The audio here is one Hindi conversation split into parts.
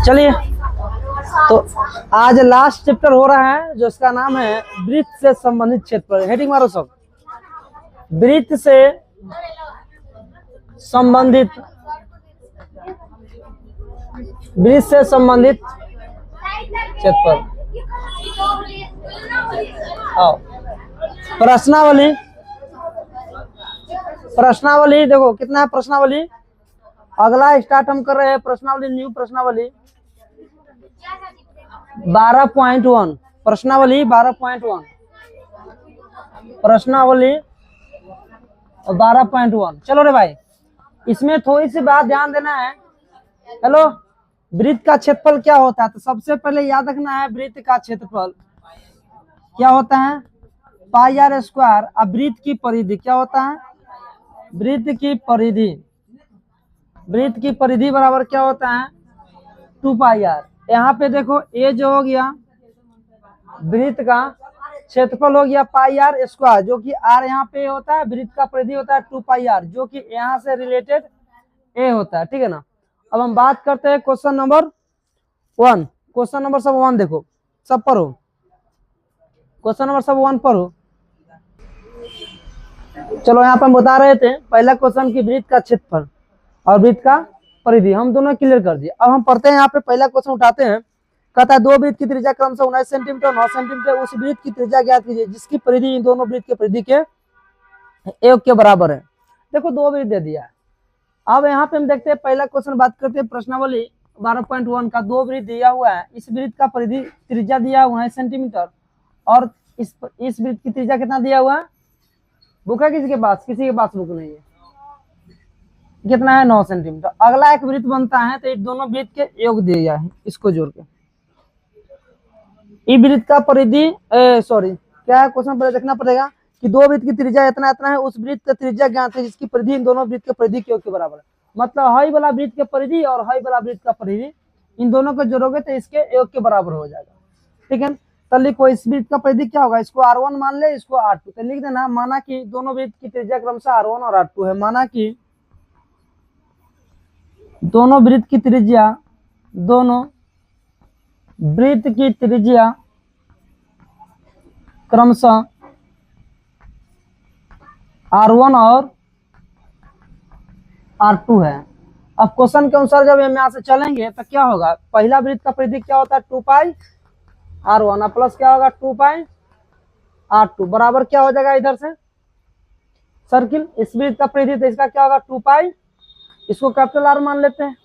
चलिए, तो आज लास्ट चैप्टर हो रहा है जो इसका नाम है वृत्त से संबंधित क्षेत्रफल। हेडिंग मारो सब, वृत्त से संबंधित, वृत्त से संबंधित क्षेत्रफल। आओ प्रश्नावली, प्रश्नावली देखो कितना है प्रश्नावली। अगला स्टार्ट हम कर रहे हैं प्रश्नावली, न्यू प्रश्नावली 12.1, प्रश्नावली 12.1, प्रश्नावली 12.1। चलो रे भाई, इसमें थोड़ी सी बात ध्यान देना है। हेलो, वृत्त का क्षेत्रफल क्या होता है? तो सबसे पहले याद रखना है वृत्त का क्षेत्रफल क्या होता है, पाई आर स्क्वायर। अब वृत्त की परिधि क्या होता है, वृत्त की परिधि, वृत्त की परिधि बराबर क्या होता है 2 पाई आर। यहाँ पे देखो ये जो हो गया वृत्त का क्षेत्रफल हो गया पाई आर स्क्वायर, जो कि आर यहाँ पे होता है, वृत्त का परिधि होता है 2 पाई आर, जो कि यहाँ से रिलेटेड ए होता है, ठीक है ना। अब हम बात करते हैं क्वेश्चन नंबर 1। क्वेश्चन नंबर सब 1 देखो, सब पढ़ो, क्वेश्चन नंबर सब 1 पढ़ो। चलो यहाँ पे हम बता रहे थे पहला क्वेश्चन की वृत्त का क्षेत्रफल और वृत्त का परिधि हम दोनों क्लियर कर दिए। अब हम पढ़ते हैं यहाँ पे पहला क्वेश्चन उठाते हैं। कहता है दो वृत्त की त्रिज्या क्रमशः 19 सेंटीमीटर 9 सेंटीमीटर, उस वृत्त की त्रिज्या ज्ञात कीजिए जिसकी परिधि इन दोनों वृत्त के परिधि के योग के बराबर है। देखो दो वृत्त दे दिया है। अब यहाँ पे हम देखते हैं पहला क्वेश्चन, बात करते हैं प्रश्नावली 12.1 का। दो वृत्त दिया हुआ है, इस वृत्त का परिधि त्रिज्या दिया हुआ है 19 सेंटीमीटर और इस वृत्त की त्रिज्या कितना दिया हुआ है, बुक है किसी के पास? किसी के पास बुक नहीं है। कितना है 9 सेंटीमीटर। अगला एक वृत्त बनता है, तो ये दोनों वृत्त के योग दिया है, इसको जोड़ के इस वृत्त का परिधि सॉरी क्या है क्वेश्चन, पहले देखना पड़ेगा कि दो वृत्त की त्रिज्या इतना इतना है, उस वृत्त की त्रिज्या ज्ञात है जिसकी परिधि इन दोनों वृत्त के परिधि के योग के बराबर है। मतलब हाई वाला वृत्त के परिधि और हाई वाला वृत्त का परिधि इन दोनों को जोड़ोगे तो इसके योग के बराबर हो जाएगा, ठीक है। तो लिखो इस वृत्त का परिधि क्या होगा, इसको R1 मान ले, इसको R2, तो लिख देना माना कि दोनों वृत्त की त्रिज्या क्रमशः R1 और R2 है। माना कि दोनों वृत्त की त्रिज्या, दोनों वृत्त की त्रिज्या क्रमशः R1 और R2 है। अब क्वेश्चन के अनुसार जब हम यहाँ से चलेंगे तो क्या होगा, पहला वृत्त का परिधि क्या होता है 2 पाई R1 प्लस क्या होगा 2 पाई R2 बराबर क्या हो जाएगा, इधर से सर्किल इस वृत्त का परिधि, तो इसका क्या होगा 2 पाई, इसको कैपिटल R मान लेते हैं,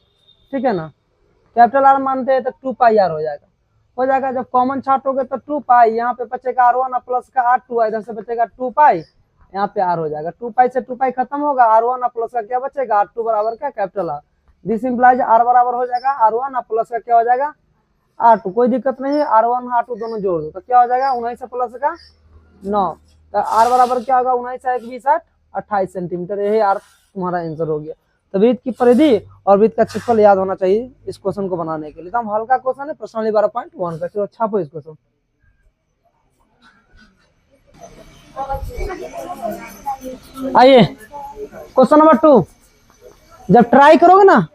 ठीक है ना। कैपिटल R मानते हैं तो 2 पाई R हो जाएगा। जब कॉमन छाटोगे तो 2 पाई, यहाँ पे बचेगा R1 प्लस का R2, इधर से बचेगा 2 पाई, यहाँ पे R हो जाएगा। 2 पाई से 2 पाई खत्म होगा, R1 प्लस का क्या बचेगा R2 बराबर का capital R। This implies R बराबर हो जाएगा R1 प्लस का क्या हो जाएगा R2। कोई दिक्कत नहीं है, R1 R2 दोनों जोड़ दो तो क्या हो जाएगा 19 प्लस का 9, तो R बराबर क्या होगा 19 1 20 8 28 सेंटीमीटर। यही R तुम्हारा आंसर हो गया। तो वृत्त की परिधि और वृत्त का क्षेत्रफल याद होना चाहिए इस क्वेश्चन को बनाने के लिए। तो हम हल्का क्वेश्चन है प्रश्नावली 12.1 का। चलो छापो इस क्वेश्चन। आइए क्वेश्चन नंबर 2। जब ट्राई करोगे ना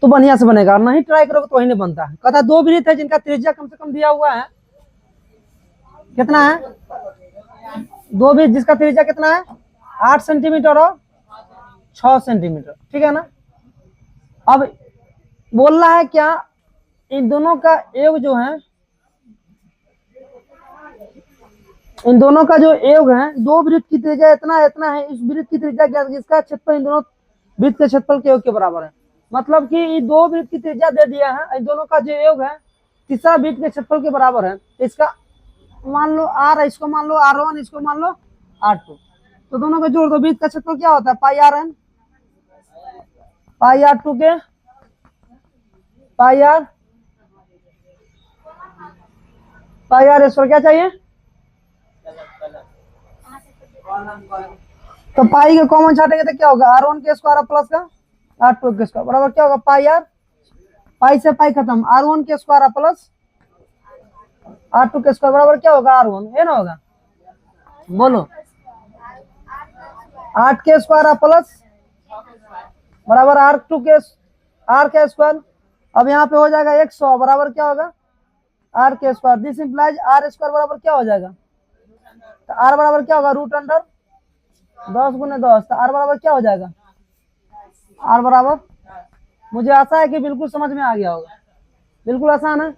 तो बढ़िया से बनेगा, और नहीं ट्राई करोगे तो वही नहीं बनता है। कहता दो वृत्त है जिनका त्रिज्या कम से कम दिया हुआ है, कितना है, दो वृत्त जिसका त्रिज्या कितना है 8 सेंटीमीटर और 6 सेंटीमीटर, ठीक है ना। अब बोल रहा है क्या, इन दोनों का योग जो है, इन दोनों का जो योग है, दो वृत्त की त्रिज्या इतना इतना है, इस वृत्त की त्रिज्या क्या, जिसका क्षेत्रफल इन दोनों वृत्त के क्षेत्रफल के योग के बराबर है। मतलब कि ये दो वृत्त की त्रिज्या दे दिया है, इन दोनों का जो योग है तीसरा वृत्त के क्षेत्रफल के बराबर है। इसका मान लो R, इसको मान लो R1, इसको मान लो R2, तो दोनों को जोड़ दो। वृत्त का क्षेत्रफल क्या होता है पाई R1 पाई R2 के पाई R इस पर क्या चाहिए, तो पाई के कॉमन छाटेंगे तो क्या होगा R1 के स्क्वायर प्लस का R2 के स्क्वायर बराबर क्या होगा पाई R, पाई से पाई खत्म, R1 के स्क्वायर प्लस R2 के स्क्वायर बराबर क्या होगा R1, है ना, होगा बोलो 8 के स्क्वायर प्लस बराबर आर के स्क्वायर। अब यहाँ पे हो जाएगा 100 बराबर क्या होगा आर के square. This implies R square बराबर क्या हो जाएगा, तो आर बराबर क्या होगा रूट अंडर 10 गुने 10, तो आर बराबर क्या हो जाएगा आर बराबर, मुझे आशा है कि बिल्कुल समझ में आ गया होगा, बिल्कुल आसान है,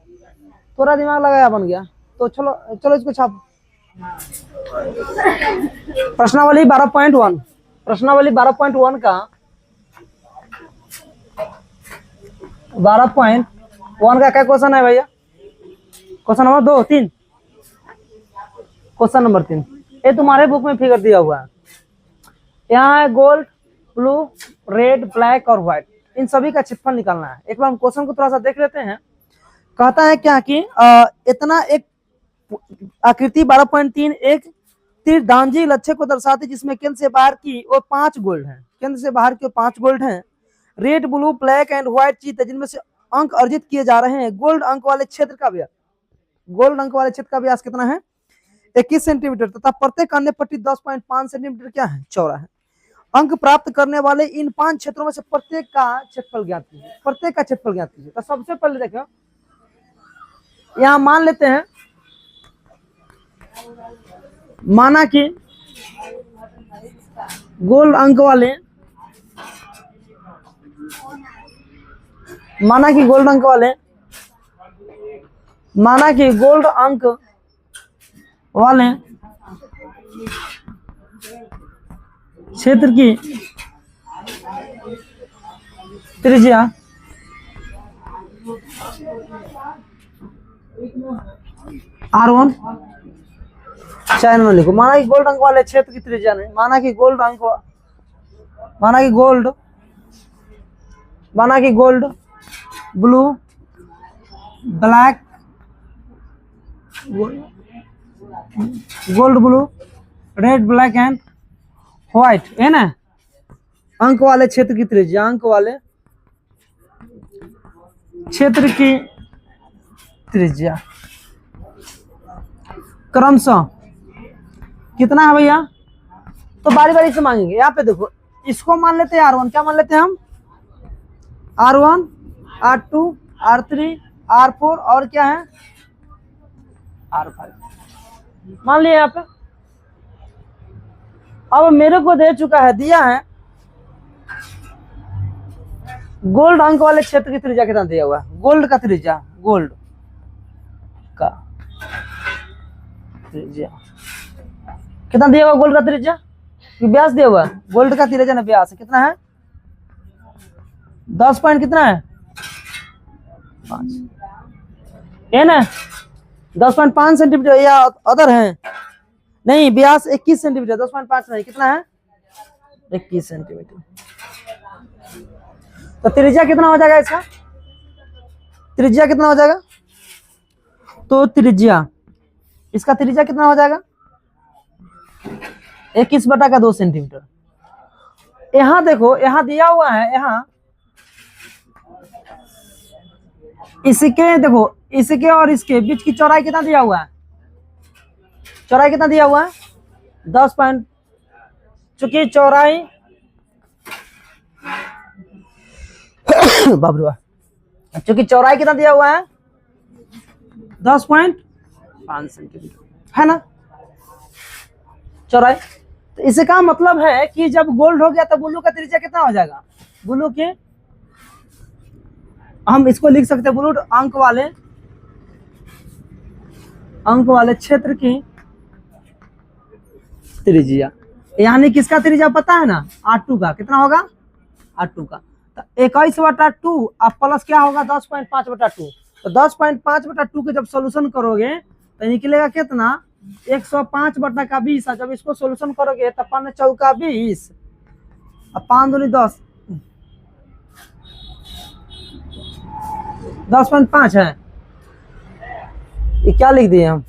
थोड़ा दिमाग लगाया बन गया। तो चलो चलो इसको छाप। प्रश्नावली 12.1, प्रश्नावली 12.1 का 12.1 का क्या क्वेश्चन है भैया, क्वेश्चन नंबर 2 3, क्वेश्चन नंबर 3, ये तुम्हारे बुक में फिगर दिया हुआ है। यहाँ है गोल्ड, ब्लू, रेड, ब्लैक और व्हाइट, इन सभी का क्षेत्रफल निकालना है। एक बार हम क्वेश्चन को थोड़ा सा देख लेते हैं। कहता है क्या कि इतना एक आकृति 12.3 एक तीरंदाजी लक्ष्य को दर्शाती जिसमें केंद्र से बाहर की और 5 गोल्ड हैं, केंद्र से बाहर की ओर 5 गोल्ड हैं, red, blue, black and white चीज है जिनमें से अंक अर्जित किए जा रहे हैं। गोल्ड अंक वाले क्षेत्र का व्यास, गोल्ड अंक वाले क्षेत्र का व्यास कितना है 21 सेंटीमीटर तथा प्रत्येक अन्य पट्टी 10.5 सेंटीमीटर क्या है चौड़ा है। अंक प्राप्त करने वाले इन 5 क्षेत्रों में से प्रत्येक का क्षेत्रफल ज्ञात कीजिए, प्रत्येक का क्षेत्रफल ज्ञात कीजिए। तो सबसे पहले देखो यहां मान लेते हैं, माना कि गोल्ड अंक वाले, माना कि गोल्ड अंक वाले, माना कि गोल्ड अंक वाले क्षेत्र की त्रिज्या R1 चाइना में लिखो। माना कि गोल्ड अंक वाले क्षेत्र की त्रिज्या नहीं, माना कि गोल्ड अंक, माना कि गोल्ड, माना कि gold, blue, black, gold, blue, red, black and white है ना, अंक वाले क्षेत्र की त्रिज्या, अंक वाले क्षेत्र की त्रिज्या क्रमशः कितना है भैया, तो बारी बारी से मांगेंगे। यहाँ पे देखो इसको मान लेते हैं R1, क्या मान लेते हैं हम R1, R2, R3, R4 और क्या है R5 मान लिया। यहाँ पे अब मेरे को दे चुका है, दिया है गोल्ड अंक वाले क्षेत्र की त्रिज्या कितना दिया हुआ है, गोल्ड का त्रिज्या, गोल्ड का त्रिज्या कितना दिया हुआ, गोल्ड का त्रिज्या व्यास दिया हुआ है, गोल्ड का त्रिज्या ना व्यास कितना है 10 पॉइंट कितना है 5 है ना, 10.5 सेंटीमीटर या अदर है नहीं, व्यास 21 सेंटीमीटर, 10.5 नहीं कितना है 21 सेंटीमीटर। तो त्रिज्या कितना हो जाएगा इसका, त्रिज्या कितना हो जाएगा, तो त्रिज्या इसका त्रिज्या कितना हो जाएगा 21/2 सेंटीमीटर। यहां देखो यहां दिया हुआ है, यहां इसके देखो इसके और इसके बीच की चौड़ाई कितना दिया हुआ है, चौड़ाई कितना दिया हुआ है 10 पॉइंट, चूंकि चौड़ाई बाबरू चूंकि चौड़ाई कितना दिया हुआ है 10.5 सेंटीमीटर है ना चौड़ाई। तो इसका मतलब है कि जब गोल्ड हो गया तो ब्लू का त्रिज्या कितना हो जाएगा, ब्लू के हम इसको लिख सकते हैं ब्लू अंक वाले क्षेत्र की त्रिज्या, यानी किसका त्रिज्या पता है ना R2 का कितना होगा R2 का, तो 21/2 अब प्लस क्या होगा 10.5/2, तो 10.5/2 के जब सोल्यूशन करोगे तो निकलेगा कितना 105/20। जब इसको सोल्यूशन करोगे तो 5 चौका 20 और 5 दूनी 10, 10.5 है, ये क्या लिख दिए हम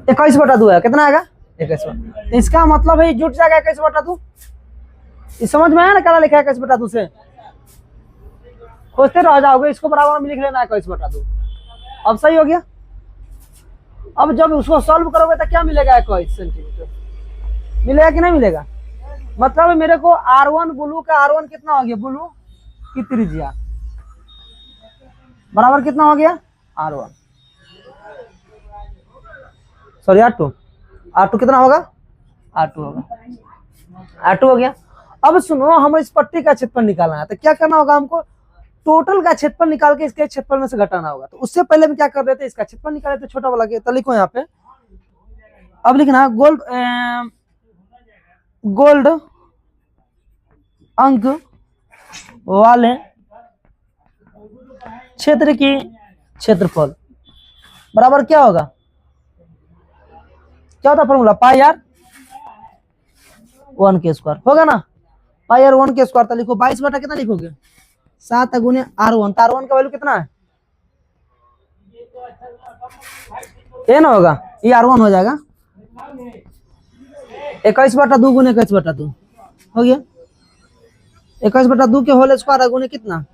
21/2 है, कितना आएगा 21। इसका मतलब है जुट जाएगा 21/2, इस समझ में आया ना क्या लिखा है 21/2 से, खोजते रह जाओगे, इसको बराबर में लिख लेना 21/2। अब सही हो गया। अब जब उसको सॉल्व करोगे तो क्या मिलेगा 21 सेंटीमीटर मिलेगा कि नहीं मिलेगा, मतलब मेरे को R1 ब्लू का R1 कितना हो गया, ब्लू की त्रिज्या बराबर कितना हो गया, R1 सॉरी R2 कितना होगा, R2 होगा, R2 हो गया। अब सुनो, हमें इस पट्टी का क्षेत्रफल निकालना है, तो क्या करना होगा हमको, टोटल का क्षेत्रफल निकाल के इसके क्षेत्रफल में से घटाना होगा। तो उससे पहले हम क्या कर रहे थे, इसका क्षेत्रफल निकाले थे छोटा वाला के, तो लिखो यहाँ पे। अब लिखना गोल्ड अंक वाले क्षेत्र की क्षेत्रफल बराबर क्या होगा, क्या होता फॉर्मूला, पाई आर 1 के स्क्वायर होगा ना, पाई आर 1 के स्क्वायर। तो लिखो 22 बटा कितना लिखोगे, 7 गुने R1, तो R1 का वैल्यू कितना है, ये ना होगा, ये R1 हो जाएगा 21 बटा 2 गुने 21 बटा 2 हो गया, 21 बटा 2 के होल स्क्वायर गुने कितना,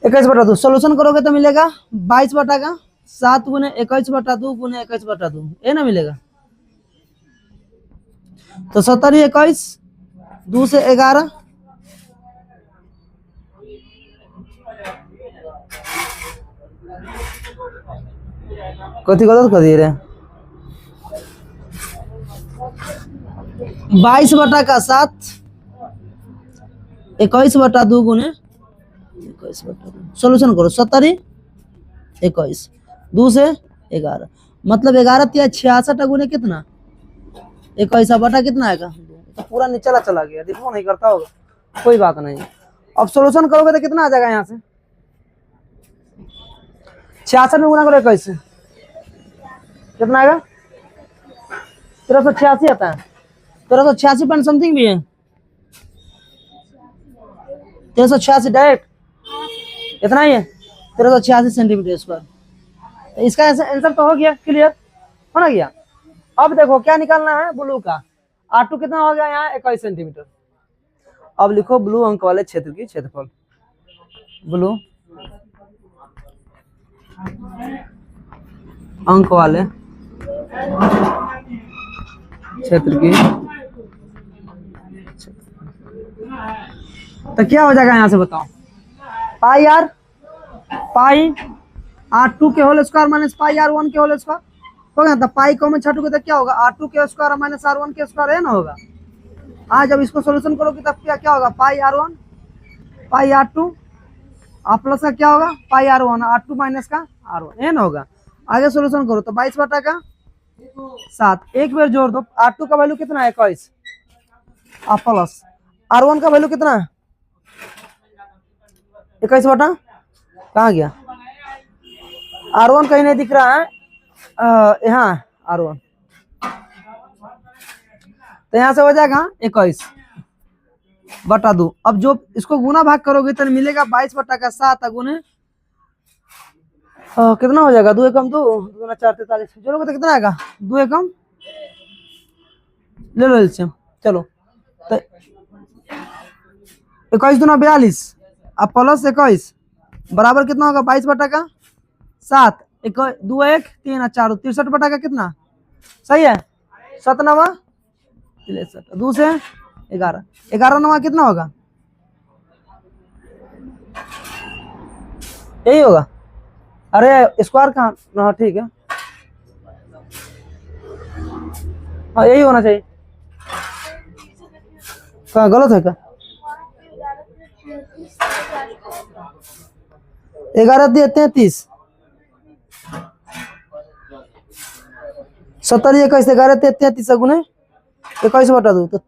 21 बटा 2। सोल्यूशन करोगे तो मिलेगा 22 बटा का 7 गुने 21 बटा 2 गुने 21 बटा 2, ये ना मिलेगा। तो 70 21 2 से 11 कथी गलत कर दिए रे, 22 बटा का 7 21 बटा 2 गुने 21 बटा 2। सोल्यूशन करो 70 21 2 से 11, मतलब 11 तिया 66 गुने कितना 21 बटा कितना आएगा, तो पूरा नीचे चला गया, देखो नहीं करता होगा, कोई बात नहीं। अब सोल्यूशन करोगे तो कितना आ जाएगा, यहाँ से 66 में गुना करो 21 से कितना आएगा, 1386 आता है, 1386 पॉइंट समथिंग भी है, 1386 डायरेक्ट इतना ही है, 1386 सेंटीमीटर स्क्वायर। इसका आंसर तो हो गया, क्लियर हो ना गया। अब देखो क्या निकालना है, ब्लू का R2 कितना हो गया यहाँ 21 सेंटीमीटर। अब लिखो ब्लू अंक वाले क्षेत्र की क्षेत्रफल, ब्लू अंक वाले क्षेत्र की, तो क्या हो जाएगा यहाँ से बताओ, पाई R2 के whole square minus pi R1 के होल स्क्वायर हो गया। तो पाई कॉमन छाटोगे तो क्या होगा, R2 के स्क्वायर माइनस R1 के स्क्वायर है ना होगा। आज जब इसको सोल्यूशन करोगे तब क्या होगा, पाई R1 पाई R2 प्लस का क्या होगा, पाई R1 R2 माइनस का R1 है ना होगा। आगे सोल्यूशन करो तो 22 बटा का 7, एक बार जोड़ दो, R2 का वैल्यू कितना है 21 प्लस R1 का वैल्यू कितना है 21 बटा, कहाँ गया R1, कहीं नहीं दिख रहा है, यहाँ R1, तो यहाँ से हो जाएगा 21 बटा 2। अब जो इसको गुना भाग करोगे तो मिलेगा 22 बटा का 7 गुने कितना हो जाएगा, 2 एकम 2 2 4 43, जोड़ोगे तो कितना आएगा 2 एकम, ले लो एलसीएम, चलो तो 21 दूना 42 अब प्लस 21 बराबर कितना होगा 22 बटा का 7, 2 1 3 4 63 बटा का कितना, सही है 7 नवा 63, 2 से 11 11 नवा कितना होगा, यही होगा, अरे स्क्वायर कहाँ, हाँ ठीक है, हाँ यही होना चाहिए, कहाँ गलत है क्या, 11 दिए 33, 70 21 11 33 गुने 21 बटा 2, तो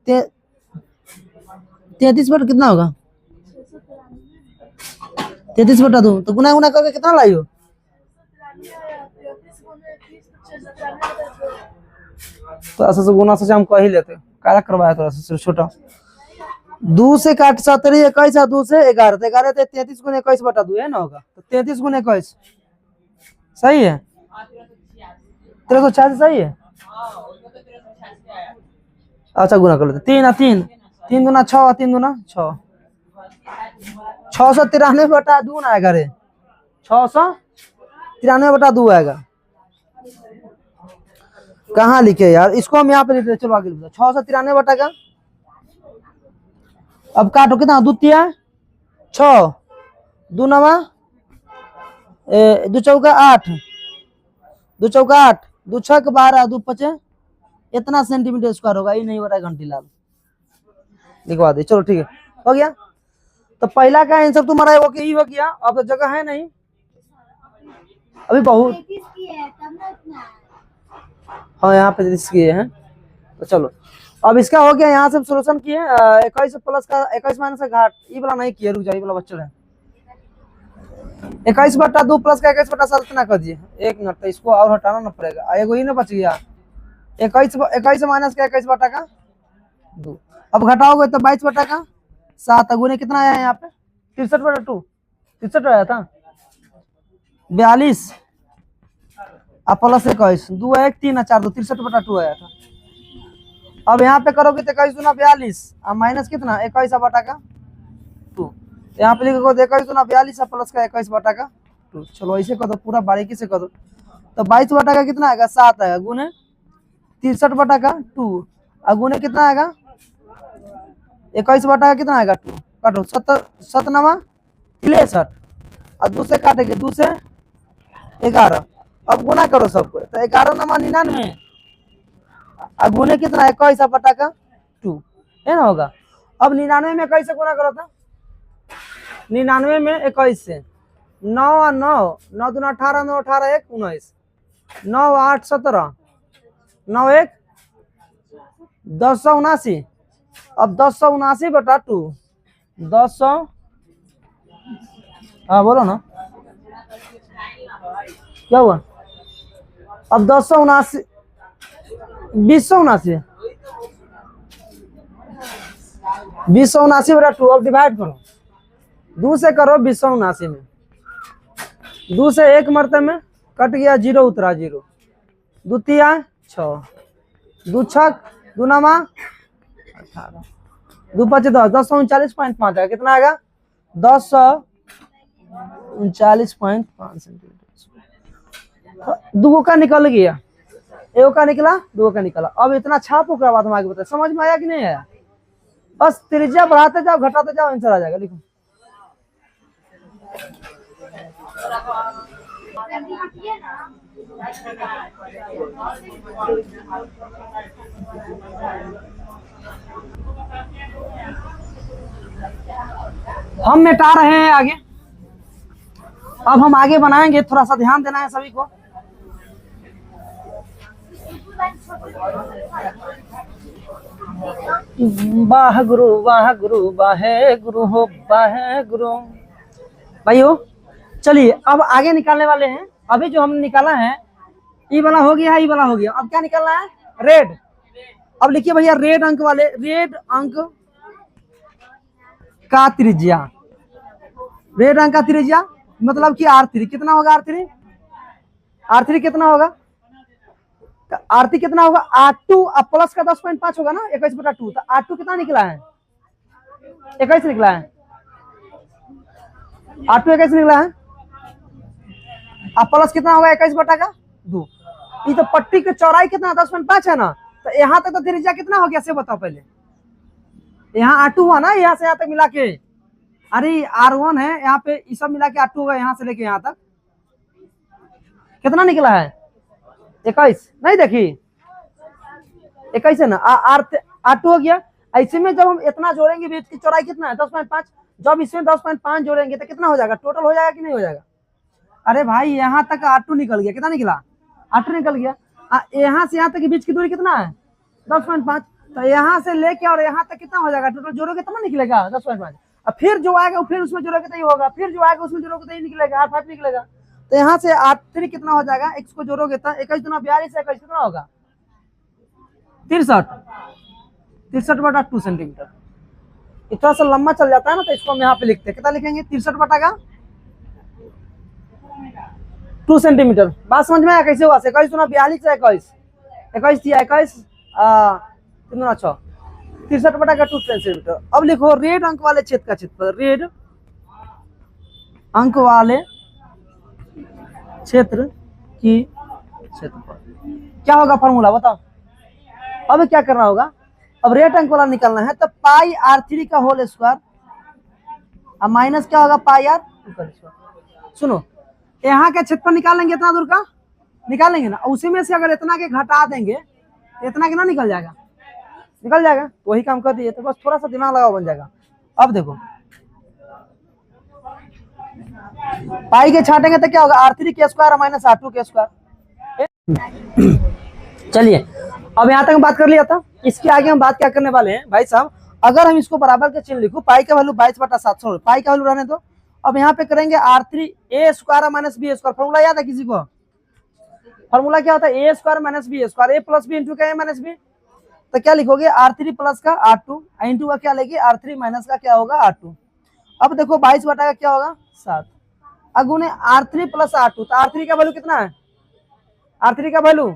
33 बटा कितना होगा 33 बटा 2, तो गुना गुना करके कितना लाई हो, तो ऐसा से गुना से हम कह ही लेते, काला करवाया थोड़ा सा छोटा, 2 से काट 70 21 और 2 से 11, तो 11 33 गुने 21 बटा 2 है ना होगा, तो 33 गुने 21 सही है, 386 सही है, अच्छा गुना कर लेते, 3 3 3 दूना 6 3 दूना 6 693 बटा 2 ना आएगा रे, 693 बटा 2 आएगा। कहाँ लिखे यार, इसको हम यहाँ पे लिख रहे, चलो आगे लिखो 693 बटा का, अब काटो कितना, द्वितीय 6, दो नवा दो चौका 8, दो चौका 8, दो छक 12, दो पचे, इतना सेंटीमीटर स्क्वायर होगा, ये नहीं हो रहा है घंटी लाल, लिखवा दे। चलो ठीक है, हो गया। तो पहला का आंसर तुम्हारा वो यही हो गया। अब तो जगह है नहीं अभी बहुत, हाँ यहाँ पे किए हैं। तो चलो अब इसका हो गया, यहाँ से सोल्यूशन किए 21 प्लस का 21 माइनस का घाट, ये वाला नहीं किया, रुक जाइए वाला बच्चों है 21 बटा 2 प्लस का 21 बटा 7 ना कर दिए, एक मिनट, तो इसको और हटाना ना पड़ेगा, एगो ही ना बच गया 21 माइनस का 21 बटा का 2, अब घटाओगे तो 22 बटा का 7, गुने कितना आया यहाँ पे 63 बटा 2, 63 आया था 42 अब प्लस 21, 2 1 3 4 2, 63 बटा 2 आया था। अब यहाँ पे करोगे तो 21 दूना 42 अब माइनस कितना 21 बटा का 2, यहाँ पे लिखोगे 21 दूना 42 प्लस का 21 बटा का 2। चलो ऐसे कर दो, पूरा बारीकी से कर दो, तो 22 बटा का कितना आएगा 7 आएगा, गुने 63 बटा का 2 और गुने कितना आएगा 21 बटा का कितना आएगा 2, काटो 7 नवा 63 और 2 से काटेंगे 2 से 11, अब गुना करो सबको, तो 11 नमा 99 और गुने कितना 21 बटा का 2 है ना होगा। अब 99 में 21 से गुना करो था, 99 में 21 से 9 और 9, 9 दूना 18, 9 18 1 19, 9 8 17, 9 1 1079, अब 1079 बटा 2, 10, हाँ बोलो ना क्या हुआ, अब 1079 2079 2079 बटा 2, अब डिवाइड करो 2 से करो 2079 में, 2 से 1 मरते में कट गया 0 उतरा 0, द्वितीय 6, 2 छक 2 नमा 18, 2 5 10, 1039.5 है, कितना आएगा 1039.5 सेंटीमीटर। दो का निकल गया, एगो का निकला, दो का निकला। अब इतना छापो के बाद हम आगे बताए, समझ में आया कि नहीं आया, बस त्रिज्या बढ़ाते जाओ घटाते जाओ, आंसर आ जाएगा। लिखो हम मिटा रहे हैं आगे, अब हम आगे बनाएंगे, थोड़ा सा ध्यान देना है सभी को। वाह गुरु वाह गुरु वाहे गुरु हो वाहे गुरु। भाइयों चलिए अब आगे निकालने वाले हैं। अभी जो हमने निकाला है ये वाला हो गया, ये वाला हो गया। अब क्या निकालना है, रेड। अब लिखिए भैया रेड अंक वाले, रेड अंक का त्रिज्या, रेड अंक का त्रिज्या मतलब कि R3 कितना होगा, R3 कितना होगा, R3 कितना होगा, R2 अब प्लस का 10.5 होगा ना 21 बटा 2, तो R2 कितना निकला है 21 निकला है, R2 21 निकला है। अब प्लस कितना होगा 21 बटा का 2, ये तो पट्टी की चौड़ाई कितना 10.5 है ना, तो यहाँ तक तो त्रिज्या कितना हो गया से बताओ पहले। यहाँ R2 हुआ ना, यहाँ से यहाँ तक मिला के, अरे R1 है यहाँ पे, ये सब मिला के R2 होगा, यहाँ से लेके यहाँ तक कितना निकला है 21, नहीं देखी 21 है ना, R2 हो गया। ऐसे में जब हम इतना जोड़ेंगे, बीच की चौड़ाई कितना है 10.5, जब इसमें 10.5 जोड़ेंगे तो कितना हो जाएगा, टोटल हो जाएगा कि नहीं हो जाएगा। अरे भाई यहाँ तक R2 निकल गया, कितना निकला R2 निकल गया। यहाँ से यहाँ तक के बीच की दूरी कितना है 10.5, तो यहाँ से लेके और यहाँ तक कितना हो जाएगा, टोटल जोड़ोगे तब ना निकलेगा 10.5। अब फिर जो आएगा फिर उसमें जोड़ोगे तो ही होगा, फिर जो आएगा उसमें जोड़ोगे तो ही निकलेगा, R5 निकलेगा। तो यहाँ से R3 कितना हो जाएगा, x को जोड़ोगे तो 21 दूना 42 से 21 कितना होगा 63 बटा 2 सेंटीमीटर। इतना सा लंबा चल जाता है ना, तो इसको हम यहाँ पे लिखते हैं, कितना लिखेंगे 63 बटा का 2 सेंटीमीटर। बात समझ में आया कैसे हुआ, 21 दूना 42 से 21 दिया 21 3 6 63 बटा का 2 सेंटीमीटर। अब लिखो रेड अंक वाले क्षेत्र का क्षेत्रफल, रेड अंक वाले क्षेत्र की क्षेत्रफल। क्या होगा फॉर्मूला बताओ। अब क्या करना होगा, अब रेट अंक वाला निकालना है, तो पाई R3 का होल स्क्वायर अब माइनस क्या होगा पाई R स्क्वायर। सुनो, यहाँ का क्षेत्रफल निकालेंगे इतना दूर का, निकालेंगे ना, उसी में से अगर इतना के घटा देंगे तो इतना के ना निकल जाएगा, निकल जाएगा। वही काम कर दिए, तो बस थोड़ा सा दिमाग लगाओ बन जाएगा। अब देखो पाई के छाटेंगे तो क्या होगा R3 के स्क्वायर माइनस R2 के स्क्वायर। चलिए अब यहाँ तक हम बात कर लिया था, इसके आगे हम बात क्या करने वाले हैं भाई साहब। अगर हम इसको बराबर के चिन्ह लिखूं, पाई का वैल्यू 22/700, पाई का वैल्यू रहने दो। अब यहाँ पे करेंगे R3 A square minus B square. Formula याद है किसी को? फॉर्मूला क्या होता है, A square minus B square, A plus B into का A माइनस B। तो क्या लिखोगे R3 प्लस का R2 इंटू का क्या लेंगे R3 माइनस का क्या होगा R2। अब देखो 22 बटा का क्या होगा 7, अगुने R3 प्लस R2, तो R3 का वैल्यू कितना है, R3 का वैल्यू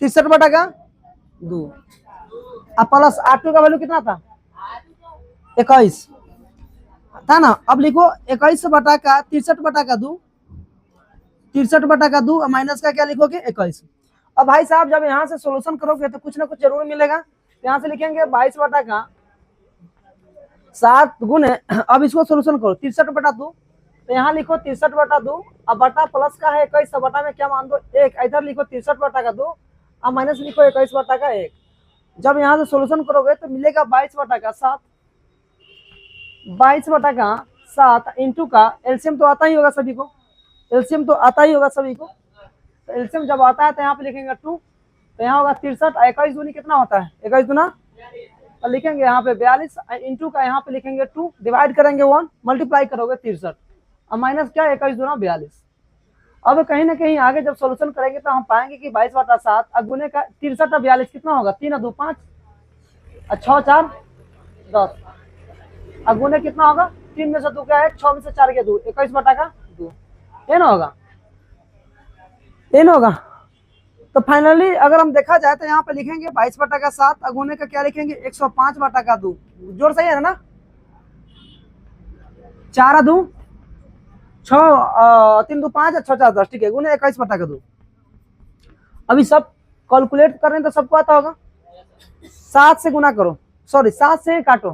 63 बटा का 2, अब प्लस R2 का वैल्यू कितना था 21 था ना। अब लिखो 21 बटा का 63 बटा का 2, 63 बटा का 2 माइनस का क्या लिखोगे 21। अब भाई साहब जब यहाँ से सोल्यूशन करोगे तो कुछ ना कुछ जरूर मिलेगा, यहाँ से लिखेंगे 22 बटा का 7 गुने, अब इसको सोल्यूशन करो 63 बटा 2, तो यहाँ लिखो 63 बटा 2, अब बटा प्लस का है 21, बटा में क्या मान दो 1, इधर लिखो 63 बटा का 2, अब माइनस लिखो 21 बटा का 1। जब यहाँ से सोल्यूशन करोगे तो मिलेगा 22 बटा का 7, 22 बटा का 7 इंटू का एलसीएम तो आता ही होगा सभी को, एलसीएम तो आता ही होगा सभी को, तो एलसीएम जब आता है तो यहाँ पे लिखेंगे 2, तो यहाँ होगा 63, 21 दूनी कितना होता है 21 दूना, तो लिखेंगे यहाँ पे 42 इंटू का यहाँ पे लिखेंगे 2, डिवाइड करेंगे 1, मल्टीप्लाई करोगे 63, अब माइनस क्या 21 दूना 42। अब कहीं ना कहीं आगे जब सोल्यूशन करेंगे तो हम पाएंगे कि 22 बटा 7 अगुने का 63 और 42 कितना होगा 3 और 2 5 और 6 4 10, अगुने कितना होगा 3 में से 2 क्या है 6 में से 4 के 2, 21 बटा का 2, ये ना होगा, ये ना होगा। तो फाइनली अगर हम देखा जाए तो यहाँ पे लिखेंगे 22 बटा का 7 अगुने का क्या लिखेंगे 105 बटा का 2, जोड़ सही है ना, 4 2 6 3 2 5 6 4 10, ठीक है, गुने 21 बटा का 2। अभी सब कैलकुलेट कर रहे हैं तो सबको आता होगा, 7 से गुना करो, सॉरी 7 से काटो,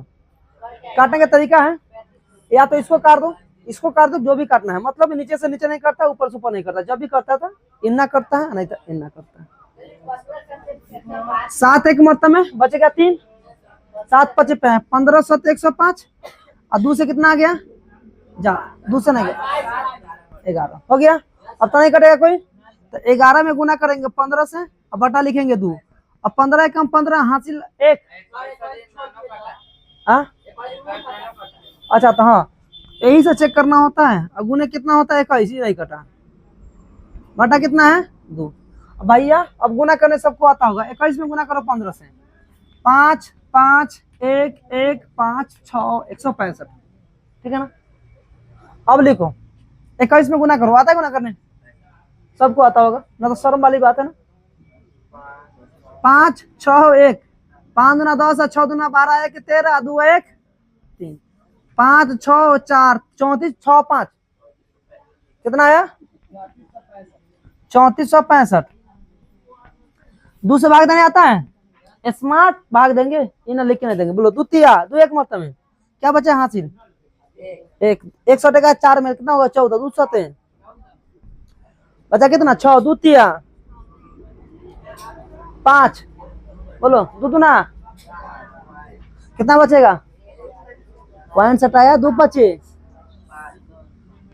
काटने का तरीका है या तो इसको काट दो, इसको काट दो, जो भी काटना है, मतलब नीचे से नीचे नहीं करता ऊपर से ऊपर नहीं करता, जब भी करता था इतना करता है नहीं तो इतना करता है। 7 एक मतलब में बचेगा 3, 7 5 15 7 105 और 2 से कितना आ गया जा, 2 से नहीं गया 11 हो गया। अब तो नहीं कटेगा कोई, तो 11 में गुना करेंगे 15 से और बटा लिखेंगे 2, अब 15 कम 15 हासिल 1, अच्छा तो हाँ यही से चेक करना होता है, अब गुने कितना होता है 21 नहीं कटा, बटा कितना है 2। भैया अब गुना करने सबको आता होगा, 21 में गुना करो 15 से, 5 5 1 1 5 6 165, ठीक है ना। अब लिखो 21 में गुना करो, आता है गुना करने सबको आता होगा ना, तो शर्म वाली बात है ना। 5 6 1 5 दूना 10 6 दूना 12 1 13 2 1 3 5 6 4 34 6 5 कितना आया 3465। 2 से भाग देने आता है, स्मार्ट भाग देंगे, इन्हें लिख के नहीं देंगे, बोलो 2 तिया 2 1 मतलब में क्या बचा हासिल 1, 1 सौ टका 4 में कितना होगा 14, 2 सौ बचा कितना 6, 2 तिया 5, बोलो 2 दूना कितना बचेगा, पॉइंट सटाया 2 बचे,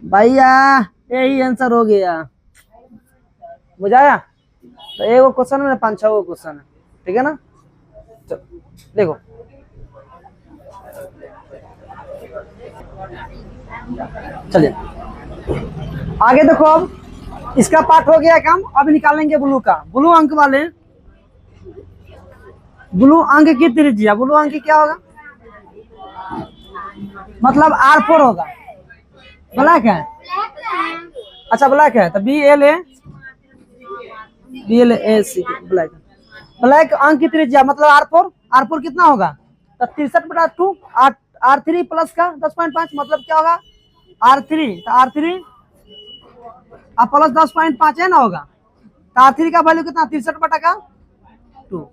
भैया यही आंसर हो गया, बुझाया। तो एक क्वेश्चन में 5 6 क्वेश्चन है, ठीक है ना। देखो चलिए आगे देखो, अब इसका पार्ट हो गया काम, अब निकालेंगे ब्लू का, ब्लू अंक वाले, ब्लू अंक की त्रिज्या, ब्लू अंक क्या होगा मतलब R4 होगा, ब्लैक है, अच्छा ब्लैक है तो BLA BLAC ब्लैक, ब्लैक अंक की त्रिज्या मतलब R4, R4 कितना होगा तो 63 बटा 2, R3 प्लस का 10.5 मतलब क्या होगा R3, तो R3 प्लस 10.5 है ना होगा, R3 का वैल्यू कितना 63/2।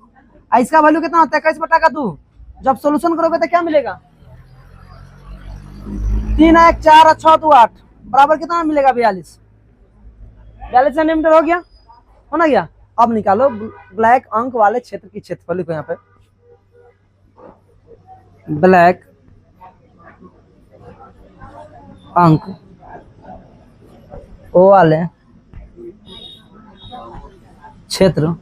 इसका वैल्यू कितना होता है 21/2। जब सोल्यूशन करोगे तो क्या मिलेगा 3 1 4 और 6 2 8 बराबर कितना मिलेगा 42 सेंटीमीटर हो गया, हो ना गया। अब निकालो ब्लैक अंक वाले क्षेत्र की क्षेत्रफल लिखो यहाँ पे, ब्लैक अंक ओ वाले क्षेत्र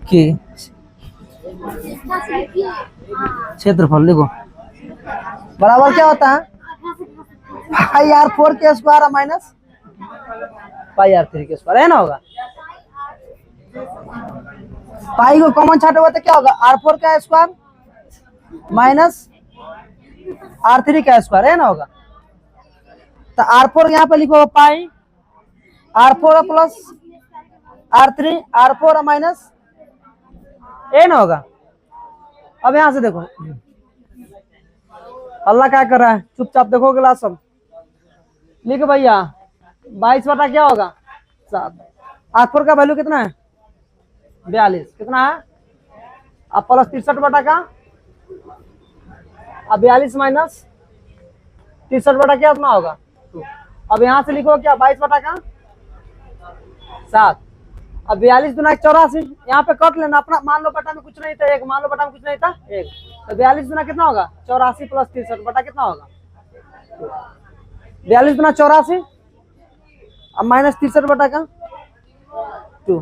की क्षेत्रफल लिखो बराबर क्या होता है पाई R4 के स्क्वायर माइनस पाई R3 के स्क्वायर, है ना। होगा पाई को कॉमन छाटोगे तो क्या होगा R4 का स्क्वायर माइनस R3 का स्क्वायर, है ना। होगा तो R4 यहाँ पे लिखो पाई R4 plus R3 R4 minus ए ना होगा। अब यहां से देखो अल्लाह क्या कर रहा है, चुपचाप देखो क्लास सब लिखो भैया 22 बटा क्या होगा 7। R4 का वैल्यू कितना है 42, कितना है अब प्लस 63 बटा का अब 42 माइनस 63 बटा क्या कितना होगा 2। अब यहां से लिखो क्या 22 बटा का 7। अब 42 दुना 84, यहाँ पे कट लेना अपना, मान लो बटा में कुछ नहीं था 1, मान लो बटा में कुछ नहीं था 1, तो 42 दुना कितना होगा 84 प्लस 63 बटा कितना होगा 42 दुना 84 अब माइनस 63 बटा का 2,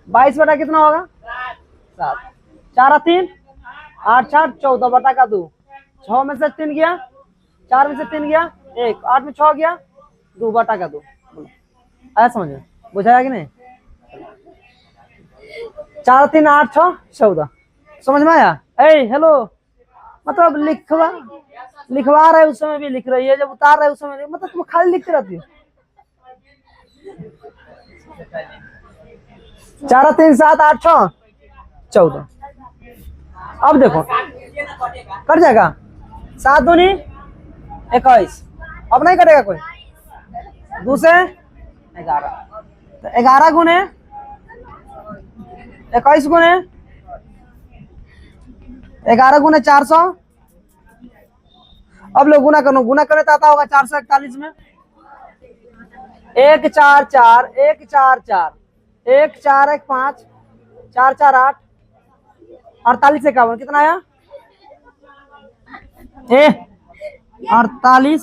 22 बटा कितना होगा 7, 4 3 8 4 14 बटा का 2, 6 में से 3 गया 4 में से 3 गया 1, 8 में 6 गया 2 बटा का 2। आया समझ में, बुझाया कि नहीं। 4 3 8 6 14 समझ में आया। हेलो मतलब लिखवा रहे उस समय भी लिख रही है, जब उतार रहे उस समय मतलब तुम खाली लिखती रहती हो। 4 3 7 8 6 14। अब देखो कट जाएगा 7 दूनी 21, अब नहीं कटेगा कोई, 2 से 11, तो 11 गुने 21 गुने 11 गुने 400। अब लोग गुना करो, गुना करे तो आता होगा 441 में 1 4 4 1 4 4 1 4 1 5 4 4 8 48 51 कितना आया 48।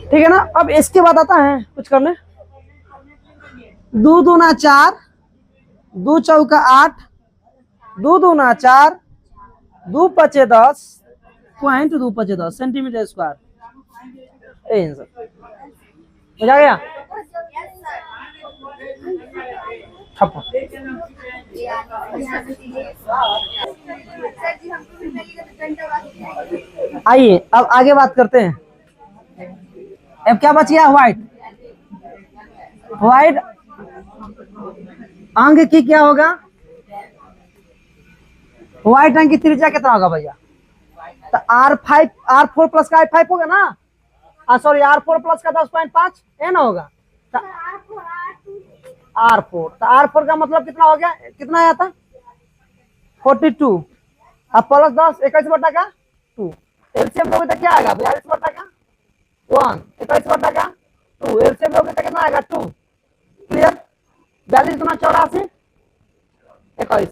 ठीक है ना। अब इसके बाद आता है कुछ करने 2 दूना 4 2 चौका 8 2 दूना 4 2 पचे 10 पॉइंट 2 पचे 10 सेंटीमीटर स्क्वायर। आंसर हो जा गया। ठप्पो आइए अब आगे बात करते हैं। अब क्या बच गया व्हाइट अंक की क्या होगा, व्हाइट अंक की त्रिज्या कितना होगा भैया, तो R4 प्लस का 5 होगा ना, सॉरी R4 प्लस का 10.5 है ना होगा, तो R4 का मतलब कितना हो गया, कितना आया था 42, अब प्लस 10 21 बटा का 2, एलसीएम लोगे तो क्या आएगा 42 बटा का 1 21 बटा का 2, एलसीएम लोगे तो कितना आएगा 2। क्लियर। 42 गुना 84 21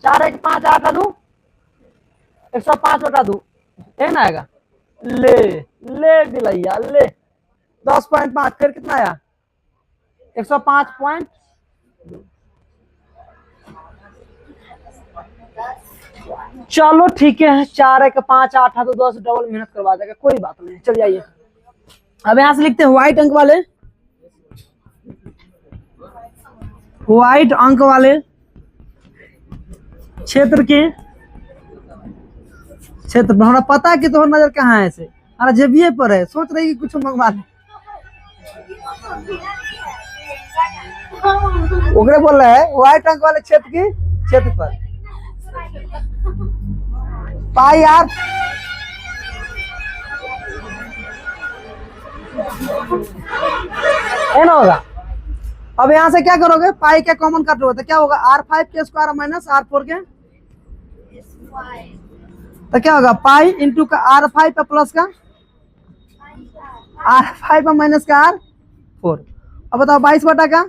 4 1 5 8 2 105 बटा 2 है ना आएगा, ले दिलैया ले 10.5 फिर कितना आया 105.2। चलो ठीक है 4 1 5 8 2 10 डबल मेहनत करवा देगा, कोई बात नहीं। चल जाइए अब यहां से लिखते हैं व्हाइट अंक वाले क्षेत्र के क्षेत्र में। हमारा पता है कि तुम्हारा नजर कहाँ है, ऐसे हमारा जेबीए पर है, सोच रही कुछ मंगवा ले ओकरे बोल रहा है व्हाइट अंक वाले क्षेत्र की क्षेत्र पर पाई एन होगा। अब यहाँ से क्या करोगे, पाई के कॉमन काट लो तो क्या होगा, R5 के स्क्वायर माइनस R4 के, तो क्या होगा पाई इंटू का R5 पे प्लस का R5 पे माइनस का R4। अब बताओ 22 बटा का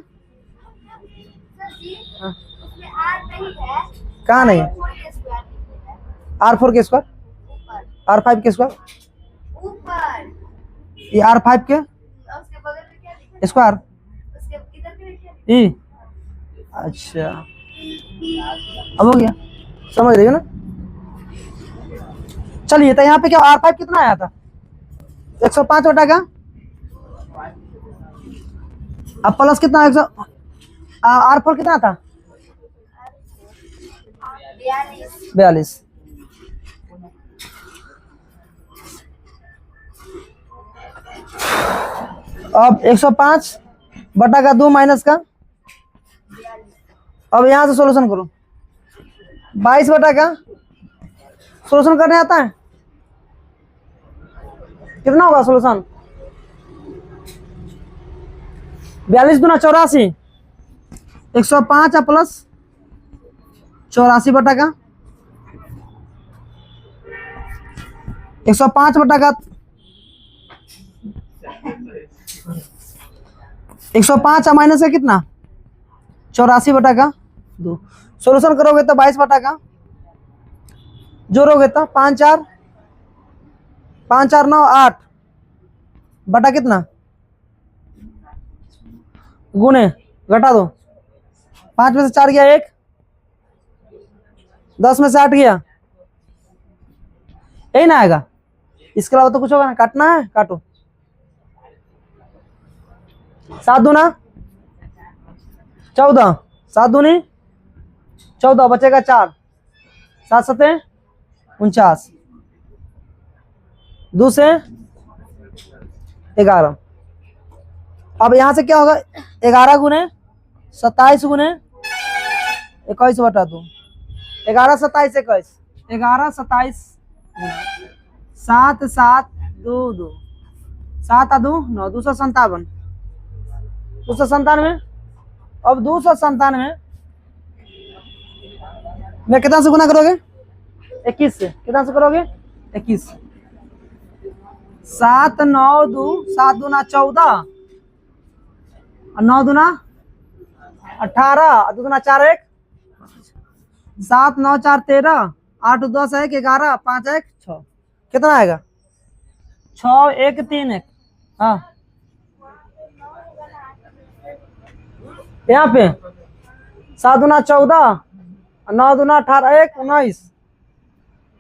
कहाँ नहीं, R4 के स्क्वायर, R5 के स्क्वायर, ये R5 के स्क्वायर ई। अच्छा अब हो गया, समझ रही हो ना। चलिए तो यहाँ पे क्या R5 कितना आया था, 105 बटा का, अब प्लस कितना, 100, R4 कितना था 42। अब 105 बटा का 2 माइनस का, अब यहां से सॉल्यूशन करो, 22 बटा का सॉल्यूशन करने आता है, कितना होगा सॉल्यूशन, 42 दूना 84, 105 प्लस 84 बटा का 105 बटा का 105 माइनस का कितना 84 बटा का 2। सोल्यूशन करोगे तो 22 बटा का, जोड़ोगे तो 5 4 9 8 बटा कितना, गुने घटा दो, 5 में से 4 गया 1, 10 में से 8 गया, यही ना आएगा, इसके अलावा तो कुछ होगा ना, काटना है काटो, 7 दूना 14, 7 दूनी 14, बचेगा 4, 7 सते 49, 2 से 11। अब यहां से क्या होगा, 11 गुने 27 गुने 21 बटा 2, 11 27 21, 11 27 7 7 2 2 7 2 9, 257, 297। अब 297 में कितना से गुना करोगे, 21 से, कितना से करोगे 21, 7 9 2, 7 दूना 14, 9 दूना 18, 2 दूना 4 1, 7 9 4 13, 8 10 1 11, 5 1 6, कितना आएगा 6 1 3 1। हाँ यहाँ पे 7 दूना 14, 9 दूना 18 1 19,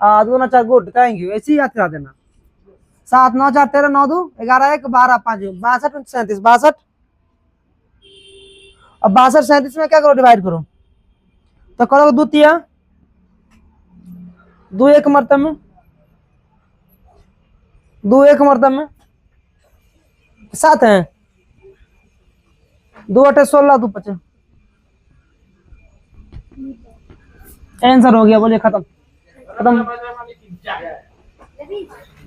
2 दूना 4, गुड थैंक यू, ऐसे ही याद करा देना। 7 9 4 13, 9 2 11 1 12 5 62 37, 62। अब 62 37 में क्या करो, डिवाइड करो, तो करोगे 2 तिया 2 1 मरतब में, 2 1 मरतब में 7 है, 2 8 16, 2 5, आंसर हो गया, बोलिए खत्म, खत्म,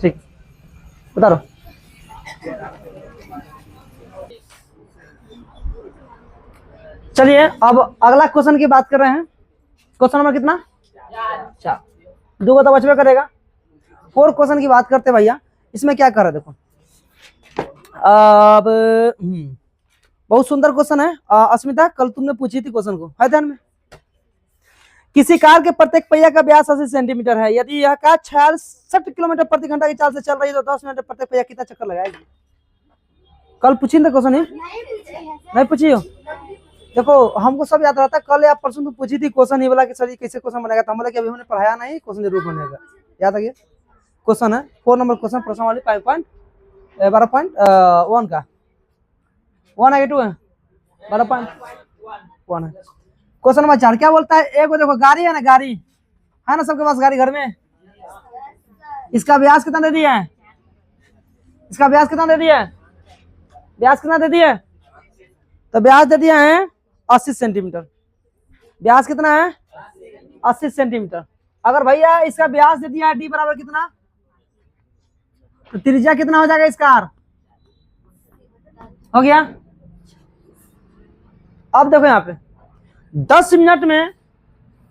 ठीक बता रहा। चलिए अब अगला क्वेश्चन की बात कर रहे हैं, क्वेश्चन नंबर कितना 4, 2 तो बचवे करेगा। 4 क्वेश्चन की बात करते भैया, इसमें क्या कर रहे देखो, अब बहुत सुंदर क्वेश्चन है। अस्मिता कल तुमने पूछी थी क्वेश्चन को, है ध्यान में, किसी कार के प्रत्येक पहिया का व्यास 80 सेंटीमीटर है, यदि यह कार 66 किलोमीटर प्रति घंटा की चाल से चल रही है तो 10 मिनट प्रत्येक पहिया कितना चक्कर लगाएगी। कल पूछी ना क्वेश्चन, नहीं पूछी हो, देखो हमको सब याद रहता है, कल या परसों तो पूछी थी क्वेश्चन ही वाला कि सर कैसे क्वेश्चन बनेगा, तो हम बोला कि अभी हमने पढ़ाया नहीं, क्वेश्चन जरूर बनेगा, याद आ गया। क्वेश्चन है 4 नंबर क्वेश्चन, प्रश्न वाली 12.1 का 1 है 2 है 12.1 है। क्वेश्चन नंबर 4 क्या बोलता है, एक देखो गाड़ी है ना, गाड़ी है ना, सबके पास गाड़ी घर में, इसका व्यास कितना दे दिया है, इसका व्यास कितना दे दिया है, व्यास कितना दे दिया है, तो व्यास दे दिया है 80 सेंटीमीटर, व्यास कितना है 80 सेंटीमीटर। अगर भैया इसका व्यास दे दिया है डी बराबर कितना, तो त्रिज्या कितना हो जाएगा इसका हो गया। अब देखो यहाँ पे 10 मिनट में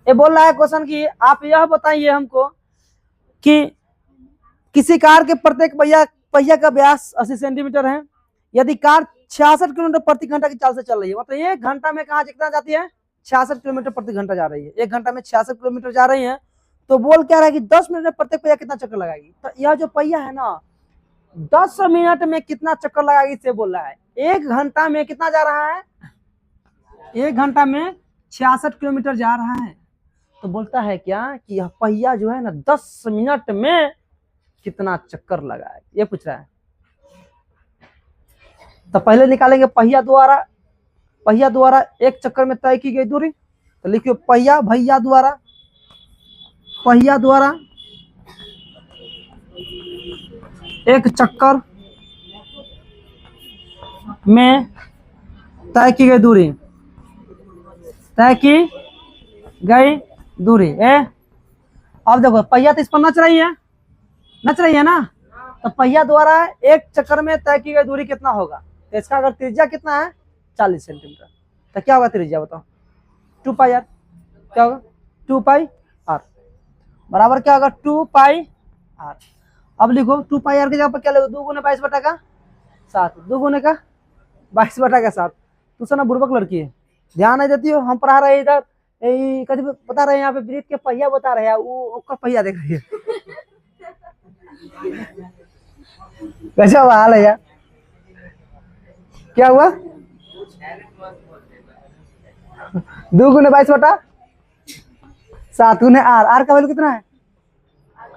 ये बोल रहा है क्वेश्चन की आप यह बताइए हमको कि किसी कार के प्रत्येक पहिया का व्यास 80 सेंटीमीटर है। यदि कार 66 किलोमीटर प्रति घंटा की चाल से चल रही है, मतलब 1 घंटा में कहा कितना जाती है, 66 किलोमीटर प्रति घंटा जा रही है, 1 घंटा में 66 किलोमीटर जा रही है, तो बोल क्या रहा है कि 10 मिनट में प्रत्येक पहिया कितना चक्कर लगाएगी। तो यह जो पहिया है ना 10 मिनट में कितना चक्कर लगाएगी इसे बोल रहा है। 1 घंटा में कितना जा रहा है, 1 घंटा में 66 किलोमीटर जा रहा है, तो बोलता है क्या कि यह पहिया जो है ना 10 मिनट में कितना चक्कर लगाए, ये पूछ रहा है। तो पहले निकालेंगे पहिया द्वारा एक चक्कर में तय की गई दूरी, तो लिखिए पहिया द्वारा एक चक्कर में तय की गई दूरी अब देखो पहिया तो इस पर नच रही है ना, तो पहिया द्वारा एक चक्कर में तय की गई दूरी कितना होगा। तो इसका अगर त्रिज्या कितना है 40 सेंटीमीटर, तो क्या होगा त्रिज्या बताओ, 2 पाई आर, क्या होगा 2 पाई आर बराबर क्या होगा 2 पाई आर। अब लिखो 2 पाई आर की जगह पर क्या लिखो 2 गुने 22 बटा का 7, 2 गुने का 22 बटा का 7। तू सना बुड़बक लड़की है, ध्यान नहीं देती हो। हम पढ़ा रहे इधर कभी बता रहे हैं, यहाँ पे ब्रीथ के पहिया बता रहे हैं, वो पहिया देख रही है। कैसा हाल है यार, क्या हुआ 2 गुने 22 बटा 7 गुने आर का वैल्यू कितना है,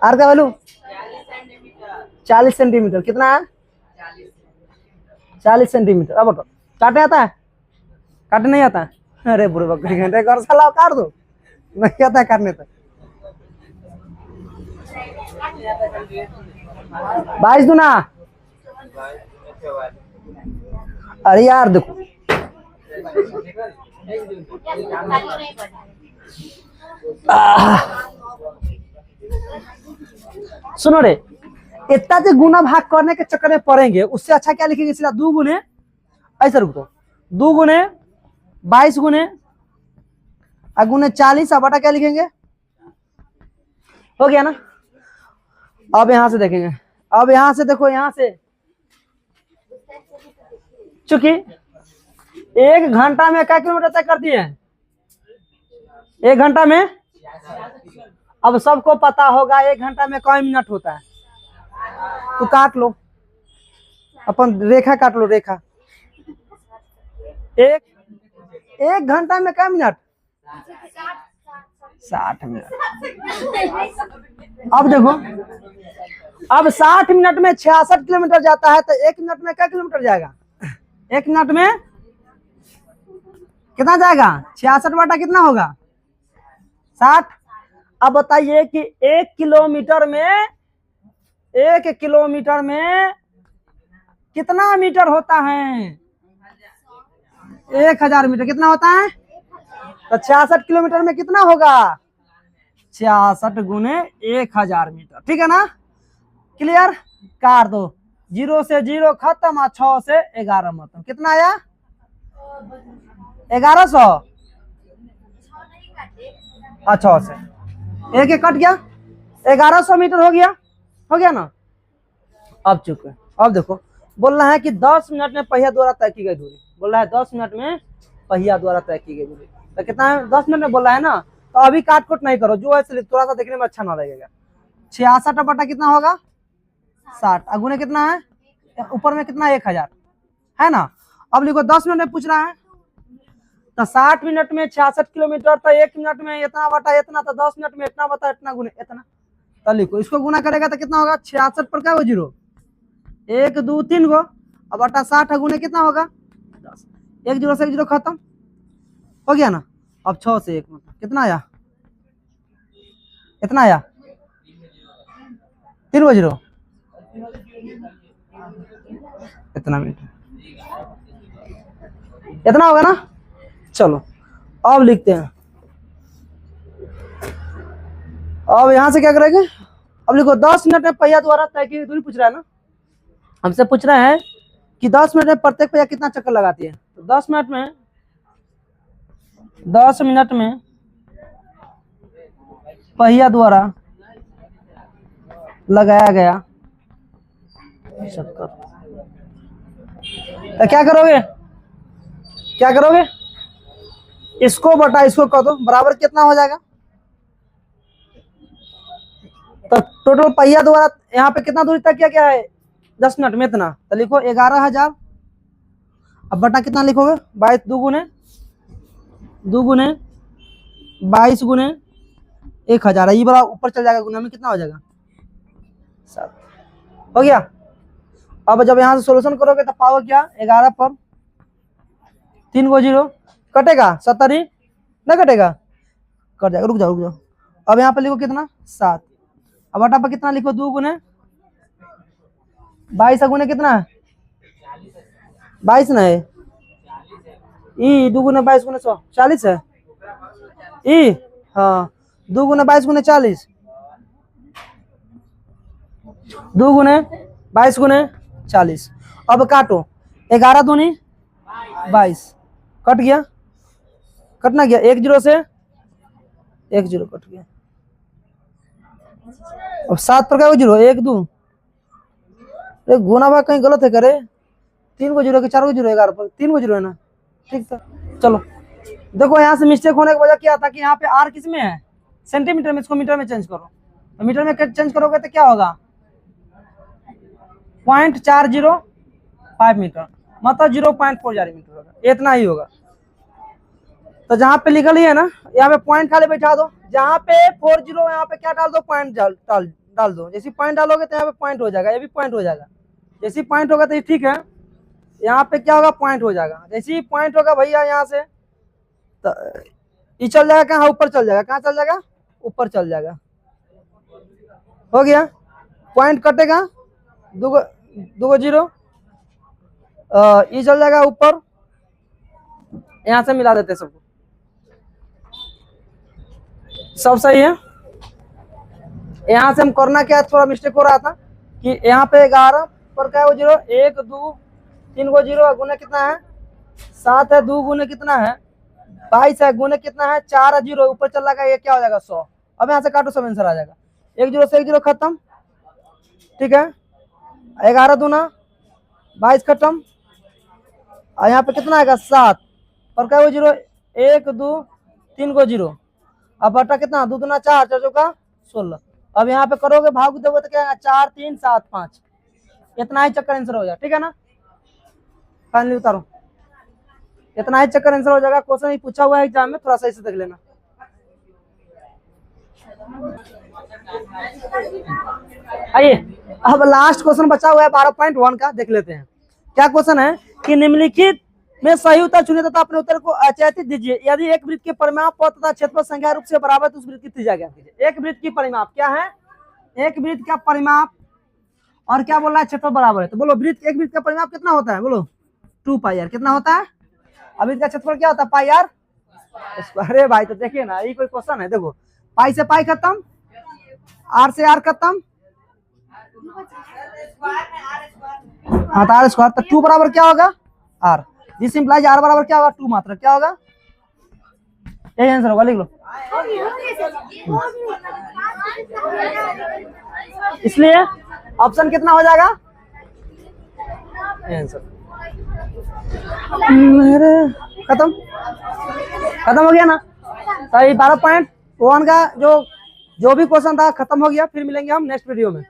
आर का वैल्यू 40 सेंटीमीटर, कितना है 40 सेंटीमीटर। अब बताओ काटने आता है, काटने नहीं आता है, अरे बुरे बकरी घंटे कर साला काट दो, नहीं आता है काटने तक। 22 दूना, अरे यार देखो सुनो रे, इतना जो गुना भाग करने के चक्कर में पड़ेंगे, उससे अच्छा क्या लिखेंगे सीधा 2 गुने, ऐसे रुक दो 2 गुने 22 गुने गुने 40 बटा क्या लिखेंगे, हो गया ना। अब यहां से देखेंगे, अब यहां से देखो, यहां से चूंकि 1 घंटा में क्या किलोमीटर तय करती है, 1 घंटा में, अब सबको पता होगा 1 घंटा में कई मिनट होता है, तो काट लो, अपन रेखा काट लो, रेखा एक घंटा में क्या मिनट 60 मिनट। अब देखो, अब 60 मिनट में 66 किलोमीटर जाता है, तो 1 मिनट में क्या किलोमीटर जाएगा, 1 मिनट में कितना जाएगा 66 बटा कितना होगा 60। अब बताइए कि 1 किलोमीटर में कितना मीटर होता है, 1000 मीटर कितना होता है, तो 66 किलोमीटर में कितना होगा 66 गुने 1000 मीटर, ठीक है ना, क्लियर। काट दो, 0 से 0 खत्म और 6 से 11 मतलब कितना आया 1100, 6 से एक कट गया, 1100 मीटर हो गया ना। अब चुके, अब देखो बोल रहा है कि 10 मिनट में पहिया द्वारा तय की गई दूरी, बोल रहा है 10 मिनट में पहिया द्वारा तय की गई दूरी, तो कितना है 10 मिनट में बोल रहा है ना, तो अभी काट कुट नहीं करो, जो है थोड़ा सा देखने में अच्छा ना लगेगा। 66 बटा कितना होगा 60, अगुने कितना है ऊपर में कितना 1000 है ना। अब लिखो 10 मिनट में पूछ रहा है, तो 60 मिनट में 66 किलोमीटर, तो 1 मिनट में इतना बटा इतना, तो 10 मिनट में इतना बता इतना गुने इतना, तो लिखो इसको गुना करेगा तो कितना होगा 66 पर क्या हो 0, 1 2 3 गो, अब बटा 60 गुने कितना होगा 10, 1 0 से 1 0 खत्म हो गया ना। अब 6 से 1 मतलब कितना आया, इतना आया 3 0 इतना मिनट, इतना होगा ना। चलो अब लिखते हैं, अब यहां से क्या करेंगे, अब लिखो 10 मिनट में पहिया द्वारा तय की दूरी पूछ रहा है ना, हमसे पूछ रहा है कि 10 मिनट में प्रत्येक पहिया कितना चक्कर लगाती है। तो 10 मिनट में पहिया द्वारा लगाया गया चक्कर। तो क्या करोगे इसको बटा इसको कर दो, बराबर कितना हो जाएगा। तो टोटल पहिया द्वारा यहाँ पे कितना दूरी तक किया गया है 10 मिनट में इतना, तो लिखो 11,000। अब बटा कितना लिखोगे 22 गुने 22 गुने 1,000, ये बड़ा ऊपर चल जाएगा, गुना में कितना हो जाएगा 7। हो गया। अब जब यहाँ से सोल्यूशन करोगे तो पाओगे क्या 11 पर 3 को 0 कटेगा 70 ही ना कटेगा, कट जाएगा। रुक जाओ। अब यहाँ पे लिखो कितना 7। अब बटा पर कितना लिखो 2 गुने 22 गुने कितना है 22 ना है, ई 2 गुने 22 गुने 100 40 है ई, हाँ 2 गुने 22 गुने 40, 2 गुने 22 गुने 40। अब काटो 11 दूनी 22, कट गया, कटना गया 1 0 से 1 0 कट गया। अब 7 पर क्या 0 1 2, गुना भाग कहीं गलत है करे, 3 को 0 के 4 को 0 11 पर 3 को 0 है ना, ठीक था। चलो देखो यहाँ से मिस्टेक होने की वजह क्या था कि यहाँ पे आर किस में है सेंटीमीटर में, इसको मीटर में चेंज करो। तो मीटर में चेंज करोगे तो क्या होगा 0.405 मीटर, मतलब 0.40 मीटर होगा, इतना ही होगा। तो जहाँ पे लिखल ही है ना यहाँ पे पॉइंट खाली बैठा दो, जहाँ पे 40 यहाँ पे क्या डाल दो पॉइंट डाल दो। जैसे पॉइंट डालोगे तो यहाँ पे पॉइंट हो जाएगा, ये भी पॉइंट हो जाएगा। जैसे पॉइंट होगा तो ये ठीक है, यहाँ पे क्या होगा पॉइंट हो जाएगा। जैसे ही पॉइंट होगा भैया यहाँ से तो ये चल जाएगा कहाँ ऊपर चल जाएगा, कहाँ चल जाएगा ऊपर चल जाएगा। हो गया, पॉइंट कटेगा 2 को 0, ये चल जाएगा ऊपर, यहाँ से मिला देते सबको, सब सही है। यहाँ से हम करना क्या थोड़ा मिस्टेक हो रहा था कि यहाँ पे 11 पर क्या है 0 1 2 3 को 0 गुने कितना है 7 है, 2 गुने कितना है 22 है, गुने कितना है 4 है, 0 ऊपर चल जाएगा, ये क्या हो जाएगा 100। अब यहाँ से काटो सब आंसर आ जाएगा, 1 0 से 1 0 खत्म, ठीक है। 11 दूना 22 खत्म, और यहाँ पे कितना आएगा 7 पर क्या 0 1 2 3 को 0। अब बटा कितना 2 दूना 4 4 चौका 16। अब यहाँ पे करोगे भाग दोगे तो क्या आएगा 4 3 7 5, इतना ही चक्कर आंसर हो जाएगा, ठीक है ना। फाइनली उतारो, इतना ही चक्कर आंसर हो जाएगा। क्वेश्चन ही पूछा हुआ है एग्जाम में, थोड़ा सा इसे देख लेना। आइए अब लास्ट क्वेश्चन बचा हुआ है 12.1 का, देख लेते हैं। क्या क्वेश्चन है कि निम्नलिखित में सही उत्तर चुने तथा अपने उत्तर को अचयतित दीजिए। यदि एक वृत्त के परिमाप पथ तथा क्षेत्रफल संख्या रूप से बराबर तो उस वृत्त की त्रिज्या ज्ञात कीजिए। एक वृत्त की परिमाप क्या है, एक वृत्त का परिमाप और क्या बोल रहा है क्षेत्रफल बराबर है। तो बोलो वृत्त, एक वृत्त का परिमाप कितना होता है, बोलो 2 पाई आर। कितना होता है, अब इसका क्षेत्रफल क्या होता है पाई आर। अरे भाई तो देखिए ना, ये कोई क्वेश्चन है। देखो पाई से पाई खत्म, आर से आर खत्म, हाँ तो आर स्क्वायर। तो 2 बराबर क्या होगा आर, दिस इंप्लाइज आर बराबर क्या होगा 2 मात्रा, क्या होगा यही आंसर होगा, लिख लो। इसलिए ऑप्शन कितना हो जाएगा आंसर। खत्म हो गया ना। तो ये 12.1 का जो भी क्वेश्चन था खत्म हो गया। फिर मिलेंगे हम नेक्स्ट वीडियो में।